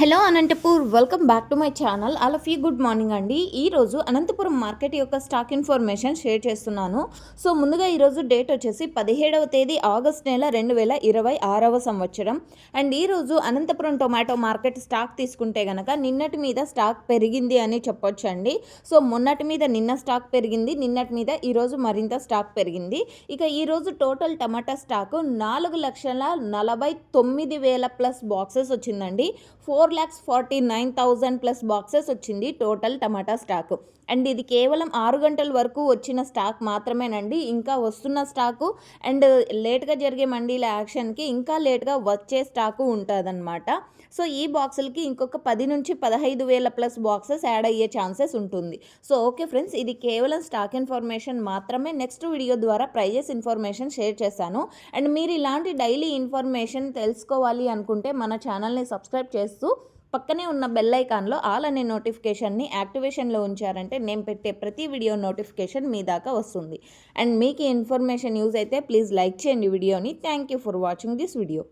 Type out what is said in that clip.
Hello Anantapur, welcome back to my channel. All of you good morning అండి. ఈరోజు Anantapuram market యొక్క stock information share చేస్తున్నాను. So ముందుగా ఈరోజు డేట్ వచ్చేసి 17వ తేదీ ఆగస్ట్ నెల 2026వ సంవత్సరం. అండ్ ఈరోజు అనంతపురం టొమాటో మార్కెట్ స్టాక్ తీసుకుంటే కనుక నిన్నటి మీద స్టాక్ పెరిగింది అని చెప్పొచ్చు అండి. సో మొన్నటి మీద నిన్న స్టాక్ పెరిగింది, నిన్నటి మీద ఈరోజు మరింత స్టాక్ పెరిగింది. ఇక ఈరోజు టోటల్ టమాటా స్టాకు 4,49,000 ప్లస్ బాక్సెస్ వచ్చిందండి. 4,49,000 ప్లస్ బాక్సెస్ వచ్చింది టోటల్ టమాటా స్టాక్. అండ్ ఇది కేవలం 6 గంటల వరకు వచ్చిన స్టాక్ మాత్రమేనండి. ఇంకా వస్తున్న స్టాకు అండ్ లేట్గా జరిగే మండీల యాక్షన్కి ఇంకా లేట్గా వచ్చే స్టాకు ఉంటుందన్నమాట. సో ఈ బాక్సులకి ఇంకొక 10 నుంచి 15,000 ప్లస్ బాక్సెస్ యాడ్ అయ్యే ఛాన్సెస్ ఉంటుంది. సో ఓకే ఫ్రెండ్స్, ఇది కేవలం స్టాక్ ఇన్ఫర్మేషన్ మాత్రమే. నెక్స్ట్ వీడియో ద్వారా ప్రైజెస్ ఇన్ఫర్మేషన్ షేర్ చేశాను. అండ్ మీరు ఇలాంటి డైలీ ఇన్ఫర్మేషన్ తెలుసుకోవాలి అనుకుంటే మన ఛానల్ని సబ్స్క్రైబ్ చేస్తూ పక్కనే ఉన్న బెల్ ఐకాన్లో ఆల్ అనే నోటిఫికేషన్ని యాక్టివేషన్లో ఉంచారంటే నేను పెట్టే ప్రతి వీడియో నోటిఫికేషన్ మీ దాకా వస్తుంది. అండ్ మీకు ఈ ఇన్ఫర్మేషన్ యూజ్ అయితే ప్లీజ్ లైక్ చేయండి వీడియోని. Thank you for watching this video.